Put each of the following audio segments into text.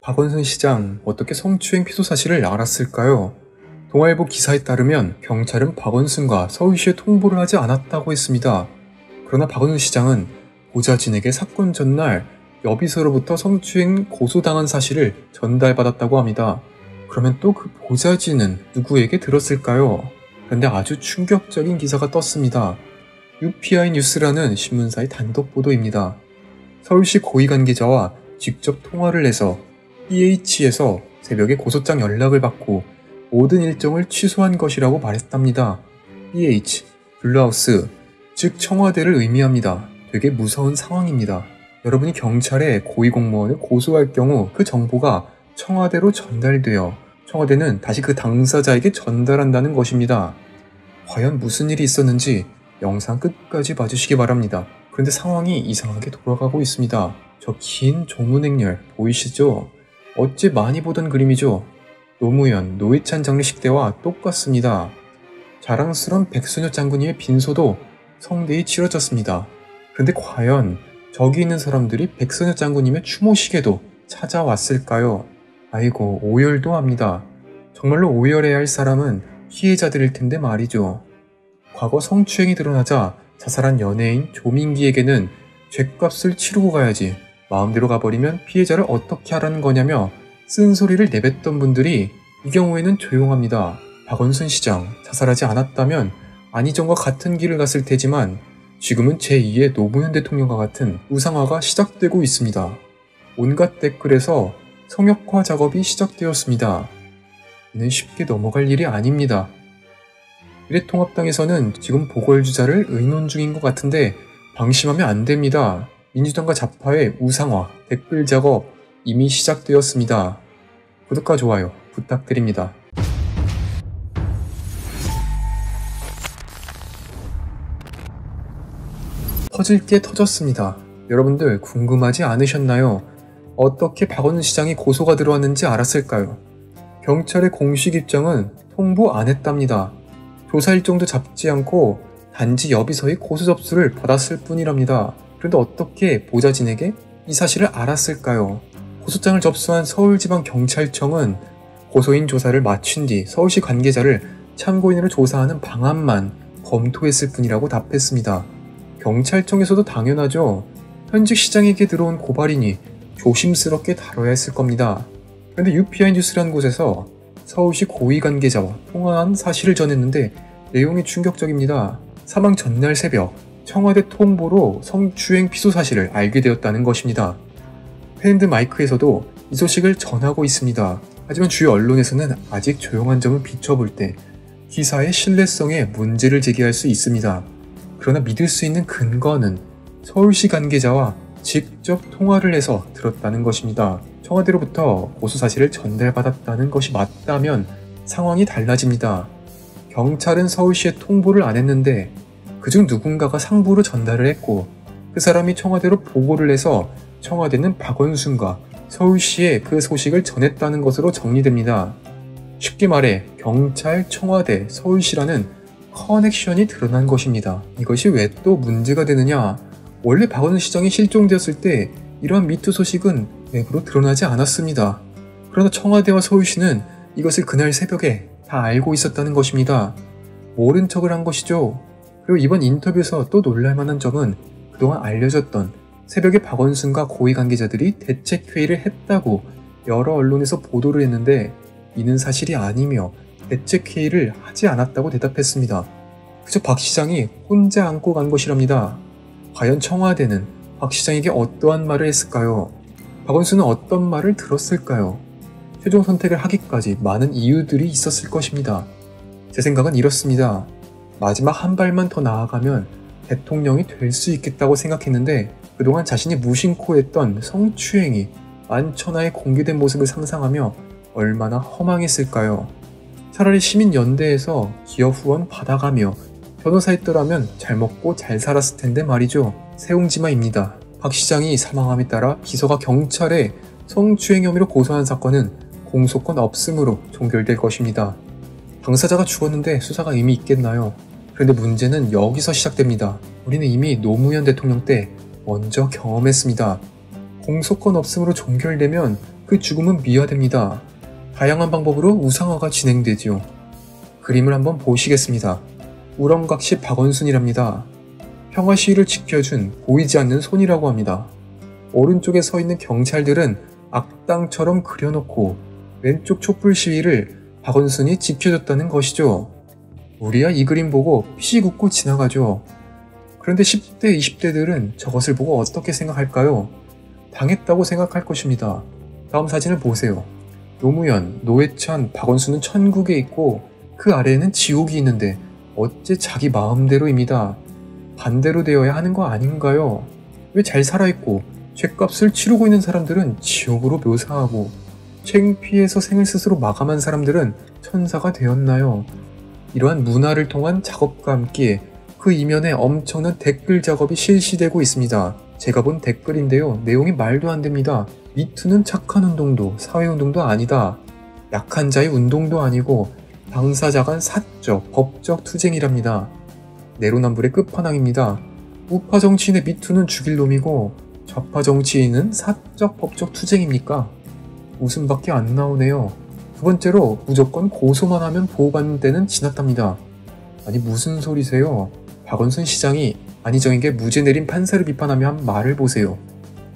박원순 시장 어떻게 성추행 피소 사실을 알았을까요? 동아일보 기사에 따르면 경찰은 박원순과 서울시에 통보를 하지 않았다고 했습니다. 그러나 박원순 시장은 보좌진에게 사건 전날 여비서로부터 성추행 고소당한 사실을 전달받았다고 합니다. 그러면 또 그 보좌진은 누구에게 들었을까요? 그런데 아주 충격적인 기사가 떴습니다. UPI 뉴스라는 신문사의 단독 보도입니다. 서울시 고위 관계자와 직접 통화를 해서 PH에서 새벽에 고소장 연락을 받고 모든 일정을 취소한 것이라고 말했답니다. PH, 블루하우스, 즉 청와대를 의미합니다. 되게 무서운 상황입니다. 여러분이 경찰에 고위공무원을 고소할 경우 그 정보가 청와대로 전달되어 청와대는 다시 그 당사자에게 전달한다는 것입니다. 과연 무슨 일이 있었는지 영상 끝까지 봐주시기 바랍니다. 그런데 상황이 이상하게 돌아가고 있습니다. 저 긴 조문 행렬 보이시죠? 어째 많이 보던 그림이죠? 노무현, 노회찬 장례식 때와 똑같습니다. 자랑스러운 백선엽 장군님의 빈소도 성대히 치러졌습니다. 그런데 과연 저기 있는 사람들이 백선엽 장군님의 추모식에도 찾아왔을까요? 아이고, 오열도 합니다. 정말로 오열해야 할 사람은 피해자들일 텐데 말이죠. 과거 성추행이 드러나자 자살한 연예인 조민기에게는 죗값을 치르고 가야지, 마음대로 가버리면 피해자를 어떻게 하라는 거냐며 쓴소리를 내뱉던 분들이 이 경우에는 조용합니다. 박원순 시장 자살하지 않았다면 안희정과 같은 길을 갔을 테지만 지금은 제2의 노무현 대통령과 같은 우상화가 시작되고 있습니다. 온갖 댓글에서 성역화 작업이 시작되었습니다. 이는 쉽게 넘어갈 일이 아닙니다. 미래통합당에서는 지금 보궐주자를 의논 중인 것 같은데 방심하면 안 됩니다. 민주당과 좌파의 우상화, 댓글 작업 이미 시작되었습니다. 구독과 좋아요 부탁드립니다. 터질 게 터졌습니다. 여러분들 궁금하지 않으셨나요? 어떻게 박원순 시장이 고소가 들어왔는지 알았을까요? 경찰의 공식 입장은 통보 안 했답니다. 조사 일정도 잡지 않고 단지 여비서의 고소 접수를 받았을 뿐이랍니다. 그런데 어떻게 보좌진에게 이 사실을 알았을까요? 고소장을 접수한 서울지방경찰청은 고소인 조사를 마친 뒤 서울시 관계자를 참고인으로 조사하는 방안만 검토했을 뿐이라고 답했습니다. 경찰청에서도 당연하죠. 현직 시장에게 들어온 고발이니 조심스럽게 다뤄야 했을 겁니다. 그런데 UPI 뉴스라는 곳에서 서울시 고위 관계자와 통화한 사실을 전했는데 내용이 충격적입니다. 사망 전날 새벽 청와대 통보로 성추행 피소 사실을 알게 되었다는 것입니다. 팬드 마이크에서도 이 소식을 전하고 있습니다. 하지만 주요 언론에서는 아직 조용한 점을 비춰볼 때 기사의 신뢰성에 문제를 제기할 수 있습니다. 그러나 믿을 수 있는 근거는 서울시 관계자와 직접 통화를 해서 들었다는 것입니다. 청와대로부터 고소 사실을 전달받았다는 것이 맞다면 상황이 달라집니다. 경찰은 서울시에 통보를 안 했는데 그중 누군가가 상부로 전달을 했고 그 사람이 청와대로 보고를 해서 청와대는 박원순과 서울시에 그 소식을 전했다는 것으로 정리됩니다. 쉽게 말해 경찰, 청와대, 서울시라는 커넥션이 드러난 것입니다. 이것이 왜 또 문제가 되느냐? 원래 박원순 시장이 실종되었을 때 이러한 미투 소식은 내부로 드러나지 않았습니다. 그러나 청와대와 서울시는 이것을 그날 새벽에 다 알고 있었다는 것입니다. 모른 척을 한 것이죠. 그리고 이번 인터뷰에서 또 놀랄만한 점은 그동안 알려졌던 새벽에 박원순과 고위 관계자들이 대책회의를 했다고 여러 언론에서 보도를 했는데 이는 사실이 아니며 대책회의를 하지 않았다고 대답했습니다. 그저 박 시장이 혼자 안고 간 것이랍니다. 과연 청와대는 박 시장에게 어떠한 말을 했을까요? 박원순은 어떤 말을 들었을까요? 최종 선택을 하기까지 많은 이유들이 있었을 것입니다. 제 생각은 이렇습니다. 마지막 한 발만 더 나아가면 대통령이 될 수 있겠다고 생각했는데 그동안 자신이 무심코 했던 성추행이 만천하에 공개된 모습을 상상하며 얼마나 허망했을까요? 차라리 시민연대에서 기업 후원 받아가며 변호사했더라면 잘 먹고 잘 살았을 텐데 말이죠. 세웅지마입니다. 박 시장이 사망함에 따라 비서가 경찰에 성추행 혐의로 고소한 사건은 공소권 없음으로 종결될 것입니다. 당사자가 죽었는데 수사가 의미 있겠나요? 그런데 문제는 여기서 시작됩니다. 우리는 이미 노무현 대통령 때 먼저 경험했습니다. 공소권 없음으로 종결되면 그 죽음은 미화됩니다. 다양한 방법으로 우상화가 진행되지요. 그림을 한번 보시겠습니다. 우렁각시 박원순이랍니다. 평화 시위를 지켜준 보이지 않는 손이라고 합니다. 오른쪽에 서 있는 경찰들은 악당처럼 그려놓고 왼쪽 촛불 시위를 박원순이 지켜줬다는 것이죠. 우리야 이 그림 보고 피식 웃고 지나가죠. 그런데 10대, 20대들은 저것을 보고 어떻게 생각할까요? 당했다고 생각할 것입니다. 다음 사진을 보세요. 노무현, 노회찬, 박원순은 천국에 있고 그 아래에는 지옥이 있는데 어째 자기 마음대로입니다. 반대로 되어야 하는 거 아닌가요? 왜 잘 살아있고 죗값을 치르고 있는 사람들은 지옥으로 묘사하고 창피해서 생을 스스로 마감한 사람들은 천사가 되었나요? 이러한 문화를 통한 작업과 함께 그 이면에 엄청난 댓글 작업이 실시되고 있습니다. 제가 본 댓글인데요. 내용이 말도 안 됩니다. 미투는 착한 운동도 사회운동도 아니다. 약한 자의 운동도 아니고 당사자 간 사적, 법적 투쟁이랍니다. 내로남불의 끝판왕입니다. 우파 정치인의 미투는 죽일 놈이고 좌파 정치인은 사적, 법적 투쟁입니까? 웃음밖에 안 나오네요. 두 번째로 무조건 고소만 하면 보호받는 때는 지났답니다. 아니 무슨 소리세요? 박원순 시장이 안희정에게 무죄 내린 판사를 비판하며 한 말을 보세요.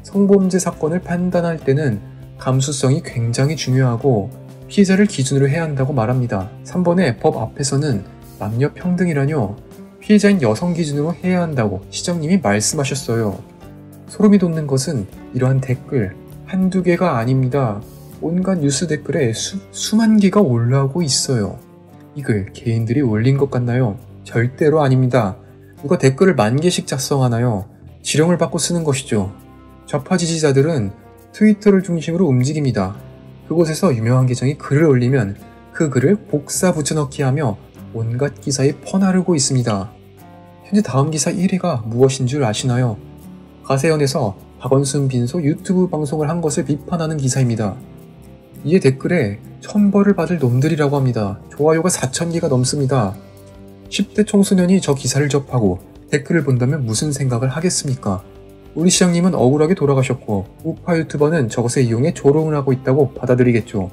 성범죄 사건을 판단할 때는 감수성이 굉장히 중요하고 피해자를 기준으로 해야 한다고 말합니다. 3번에 법 앞에서는 남녀 평등이라뇨. 피해자인 여성 기준으로 해야 한다고 시장님이 말씀하셨어요. 소름이 돋는 것은 이러한 댓글 한두 개가 아닙니다. 온갖 뉴스 댓글에 수만 개가 올라오고 있어요. 이 글 개인들이 올린 것 같나요? 절대로 아닙니다. 누가 댓글을 10,000개씩 작성하나요? 지령을 받고 쓰는 것이죠. 좌파 지지자들은 트위터를 중심으로 움직입니다. 그곳에서 유명한 계정이 글을 올리면 그 글을 복사 붙여넣기 하며 온갖 기사에 퍼나르고 있습니다. 현재 다음 기사 1위가 무엇인 줄 아시나요? 가세연에서 박원순 빈소 유튜브 방송을 한 것을 비판하는 기사입니다. 이에 댓글에 천벌을 받을 놈들이라고 합니다. 좋아요가 4,000개가 넘습니다. 10대 청소년이 저 기사를 접하고 댓글을 본다면 무슨 생각을 하겠습니까? 우리 시장님은 억울하게 돌아가셨고 우파 유튜버는 저것을 이용해 조롱을 하고 있다고 받아들이겠죠.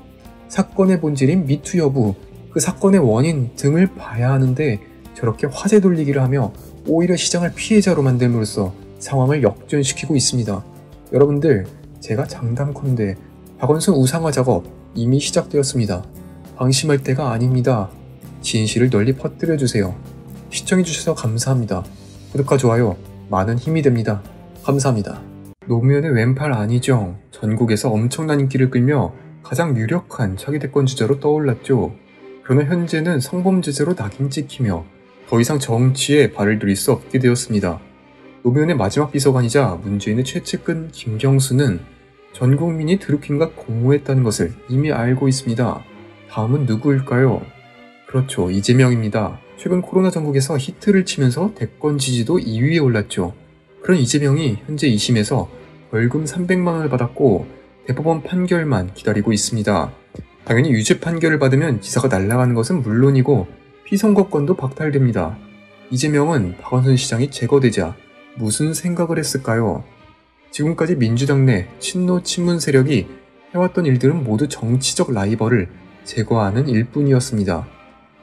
사건의 본질인 미투 여부, 그 사건의 원인 등을 봐야 하는데 저렇게 화제 돌리기를 하며 오히려 시장을 피해자로 만듦으로써 상황을 역전시키고 있습니다. 여러분들, 제가 장담컨대 박원순 우상화 작업 이미 시작되었습니다. 방심할 때가 아닙니다. 진실을 널리 퍼뜨려주세요. 시청해주셔서 감사합니다. 구독과 좋아요 많은 힘이 됩니다. 감사합니다. 노무현의 왼팔 안희정, 전국에서 엄청난 인기를 끌며 가장 유력한 차기 대권 주자로 떠올랐죠. 그러나 현재는 성범죄자로 낙인 찍히며 더 이상 정치에 발을 들일 수 없게 되었습니다. 노무현의 마지막 비서관이자 문재인의 최측근 김경수는 전 국민이 드루킹과 공모했다는 것을 이미 알고 있습니다. 다음은 누구일까요? 그렇죠, 이재명입니다. 최근 코로나 전국에서 히트를 치면서 대권 지지도 2위에 올랐죠. 그런 이재명이 현재 2심에서 벌금 300만 원을 받았고 대법원 판결만 기다리고 있습니다. 당연히 유죄 판결을 받으면 기사가 날아가는 것은 물론이고 피선거권도 박탈됩니다. 이재명은 박원순 시장이 제거되자 무슨 생각을 했을까요? 지금까지 민주당 내 친노 친문 세력이 해왔던 일들은 모두 정치적 라이벌을 제거하는 일뿐이었습니다.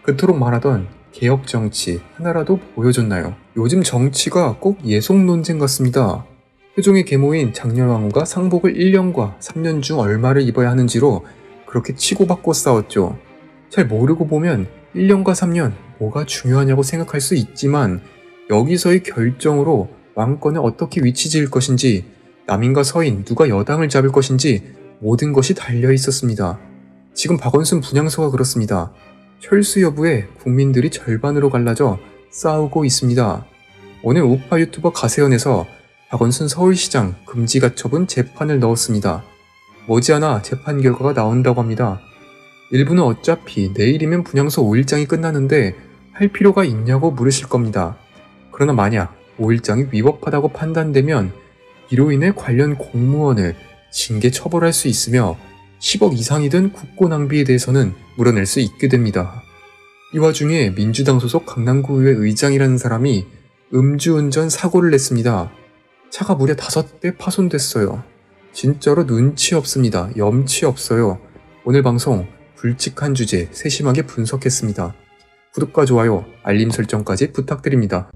그토록 말하던 개혁 정치 하나라도 보여줬나요? 요즘 정치가 꼭 예속 논쟁 같습니다. 표종의 계모인 장렬왕후가 상복을 1년과 3년 중 얼마를 입어야 하는지로 그렇게 치고받고 싸웠죠. 잘 모르고 보면 1년과 3년 뭐가 중요하냐고 생각할 수 있지만 여기서의 결정으로 왕권에 어떻게 위치 지을 것인지, 남인과 서인 누가 여당을 잡을 것인지 모든 것이 달려 있었습니다. 지금 박원순 분향소가 그렇습니다. 철수 여부에 국민들이 절반으로 갈라져 싸우고 있습니다. 오늘 우파 유튜버 가세연에서 박원순 서울시장 금지가처분 재판을 넣었습니다. 머지않아 재판 결과가 나온다고 합니다. 일부는 어차피 내일이면 분향소 5일장이 끝나는데 할 필요가 있냐고 물으실 겁니다. 그러나 만약 5일장이 위법하다고 판단되면 이로 인해 관련 공무원을 징계 처벌할 수 있으며 10억 이상이 든 국고 낭비에 대해서는 물어낼 수 있게 됩니다. 이 와중에 민주당 소속 강남구의회 의장이라는 사람이 음주운전 사고를 냈습니다. 차가 무려 5대 파손됐어요. 진짜로 눈치 없습니다. 염치 없어요. 오늘 방송 굵직한 주제 세심하게 분석했습니다. 구독과 좋아요, 알림 설정까지 부탁드립니다.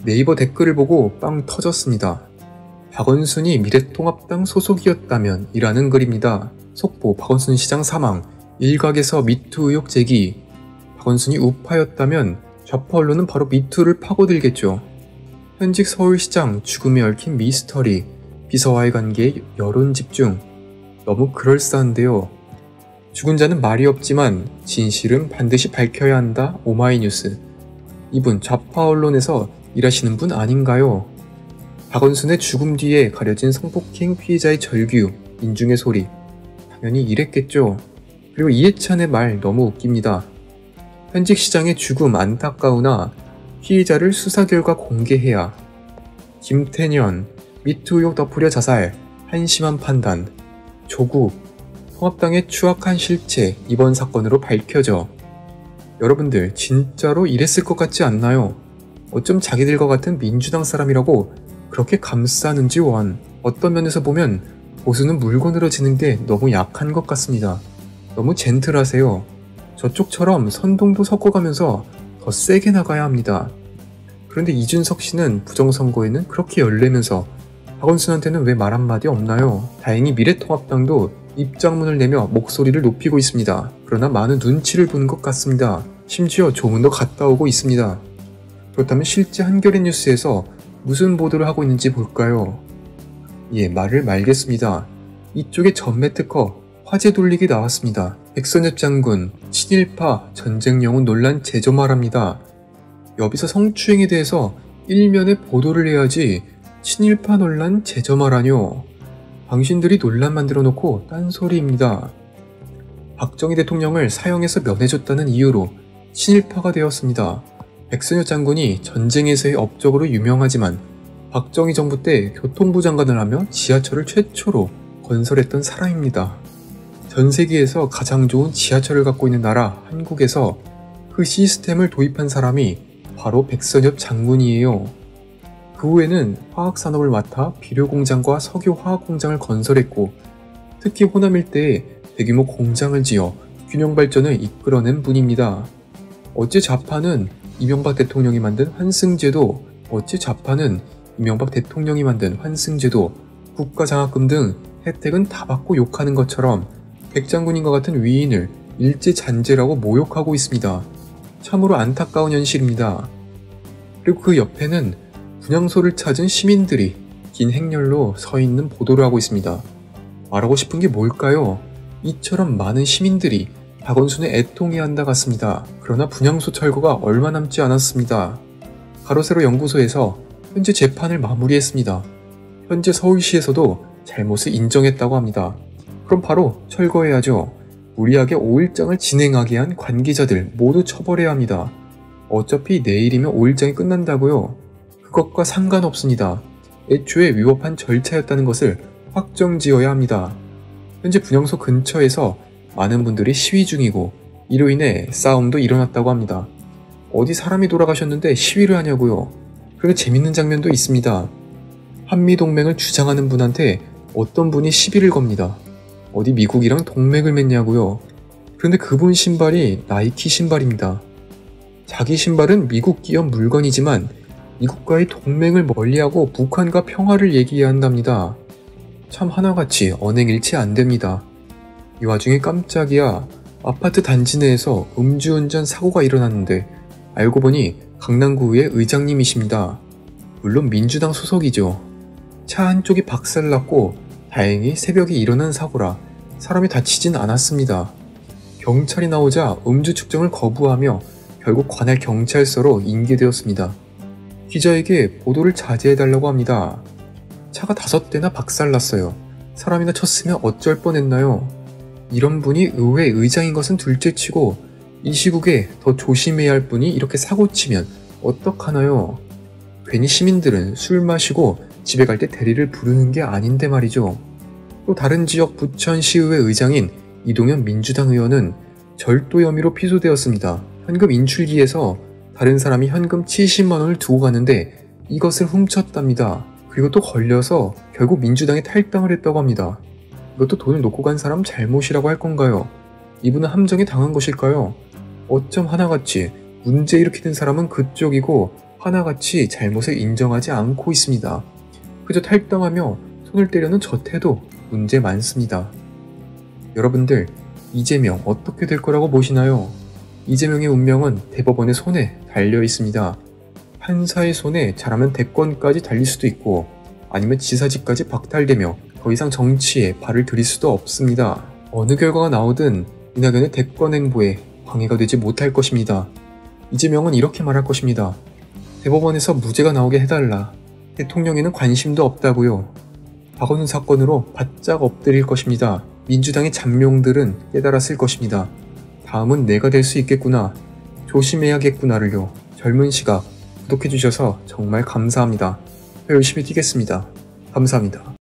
네이버 댓글을 보고 빵 터졌습니다. 박원순이 미래통합당 소속이었다면 이라는 글입니다. 속보 박원순 시장 사망, 일각에서 미투 의혹 제기. 박원순이 우파였다면 좌파 언론은 바로 미투를 파고들겠죠. 현직 서울시장 죽음에 얽힌 미스터리, 비서와의 관계에 여론 집중. 너무 그럴싸한데요. 죽은 자는 말이 없지만 진실은 반드시 밝혀야 한다. 오마이뉴스. 이분 좌파 언론에서 일하시는 분 아닌가요? 박원순의 죽음 뒤에 가려진 성폭행 피해자의 절규, 인중의 소리. 당연히 이랬겠죠. 그리고 이해찬의 말 너무 웃깁니다. 현직 시장의 죽음 안타까우나 피해자를 수사 결과 공개해야. 김태년, 미투 의혹 덮으려 자살, 한심한 판단. 조국, 통합당의 추악한 실체 이번 사건으로 밝혀져. 여러분들 진짜로 이랬을 것 같지 않나요? 어쩜 자기들과 같은 민주당 사람이라고 그렇게 감싸는지 원. 어떤 면에서 보면 보수는 물건으로 지는 게 너무 약한 것 같습니다. 너무 젠틀하세요. 저쪽처럼 선동도 섞어가면서 더 세게 나가야 합니다. 그런데 이준석 씨는 부정선거에는 그렇게 열내면서 박원순한테는 왜 말 한마디 없나요? 다행히 미래통합당도 입장문을 내며 목소리를 높이고 있습니다. 그러나 많은 눈치를 보는 것 같습니다. 심지어 조문도 갔다 오고 있습니다. 그렇다면 실제 한겨레 뉴스에서 무슨 보도를 하고 있는지 볼까요? 예, 말을 말겠습니다. 이쪽에 전매 특허, 화제 돌리기 나왔습니다. 백선엽 장군, 친일파, 전쟁 영웅 논란 재점화랍니다. 여기서 성추행에 대해서 일면에 보도를 해야지 친일파 논란 재점화라뇨. 당신들이 논란 만들어 놓고 딴소리입니다. 박정희 대통령을 사형에서 면해줬다는 이유로 친일파가 되었습니다. 백선엽 장군이 전쟁에서의 업적으로 유명하지만 박정희 정부 때 교통부 장관을 하며 지하철을 최초로 건설했던 사람입니다. 전 세계에서 가장 좋은 지하철을 갖고 있는 나라 한국에서 그 시스템을 도입한 사람이 바로 백선엽 장군이에요. 그 후에는 화학산업을 맡아 비료공장과 석유화학공장을 건설했고 특히 호남 일대에 대규모 공장을 지어 균형발전을 이끌어낸 분입니다. 어째 좌파는 이명박 대통령이 만든 환승제도, 국가장학금 등 혜택은 다 받고 욕하는 것처럼 백장군인과 같은 위인을 일제잔재라고 모욕하고 있습니다. 참으로 안타까운 현실입니다. 그리고 그 옆에는 분향소를 찾은 시민들이 긴 행렬로 서 있는 보도를 하고 있습니다. 말하고 싶은 게 뭘까요? 이처럼 많은 시민들이 박원순을 애통해야 한다 같습니다. 그러나 분향소 철거가 얼마 남지 않았습니다. 가로세로 연구소에서 현재 재판을 마무리했습니다. 현재 서울시에서도 잘못을 인정했다고 합니다. 그럼 바로 철거해야죠. 무리하게 5일장을 진행하게 한 관계자들 모두 처벌해야 합니다. 어차피 내일이면 5일장이 끝난다고요. 그것과 상관없습니다. 애초에 위법한 절차였다는 것을 확정지어야 합니다. 현재 분향소 근처에서 많은 분들이 시위 중이고 이로 인해 싸움도 일어났다고 합니다. 어디 사람이 돌아가셨는데 시위를 하냐고요. 그리고 재밌는 장면도 있습니다. 한미동맹을 주장하는 분한테 어떤 분이 시비를 겁니다. 어디 미국이랑 동맹을 맺냐고요. 그런데 그분 신발이 나이키 신발입니다. 자기 신발은 미국 기업 물건이지만 미국과의 동맹을 멀리하고 북한과 평화를 얘기해야 한답니다. 참 하나같이 언행일치 안됩니다. 이 와중에 깜짝이야 아파트 단지 내에서 음주운전 사고가 일어났는데 알고 보니 강남구의 의장님이십니다. 물론 민주당 소속이죠. 차 한쪽이 박살났고 다행히 새벽에 일어난 사고라 사람이 다치진 않았습니다. 경찰이 나오자 음주 측정을 거부하며 결국 관할 경찰서로 인계되었습니다. 기자에게 보도를 자제해달라고 합니다. 차가 5대나 박살났어요. 사람이나 쳤으면 어쩔 뻔했나요? 이런 분이 의회 의장인 것은 둘째치고 이 시국에 더 조심해야 할 분이 이렇게 사고치면 어떡하나요? 괜히 시민들은 술 마시고 집에 갈 때 대리를 부르는 게 아닌데 말이죠. 또 다른 지역 부천시의회 의장인 이동현 민주당 의원은 절도 혐의로 피소되었습니다. 현금 인출기에서 다른 사람이 현금 70만 원을 두고 갔는데 이것을 훔쳤답니다. 그리고 또 걸려서 결국 민주당에 탈당을 했다고 합니다. 이것도 돈을 놓고 간 사람 잘못이라고 할 건가요? 이분은 함정에 당한 것일까요? 어쩜 하나같이 문제 일으키는 사람은 그쪽이고 하나같이 잘못을 인정하지 않고 있습니다. 그저 탈당하며 손을 때려는 저 태도 문제 많습니다. 여러분들, 이재명 어떻게 될 거라고 보시나요? 이재명의 운명은 대법원의 손에 달려 있습니다. 판사의 손에 잘하면 대권까지 달릴 수도 있고 아니면 지사직까지 박탈되며 더 이상 정치에 발을 들일 수도 없습니다. 어느 결과가 나오든 이낙연의 대권 행보에 방해가 되지 못할 것입니다. 이재명은 이렇게 말할 것입니다. 대법원에서 무죄가 나오게 해달라. 대통령에는 관심도 없다고요. 박원순 사건으로 바짝 엎드릴 것입니다. 민주당의 잠룡들은 깨달았을 것입니다. 다음은 내가 될 수 있겠구나. 조심해야겠구나를요. 젊은 시각 구독해주셔서 정말 감사합니다. 더 열심히 뛰겠습니다. 감사합니다.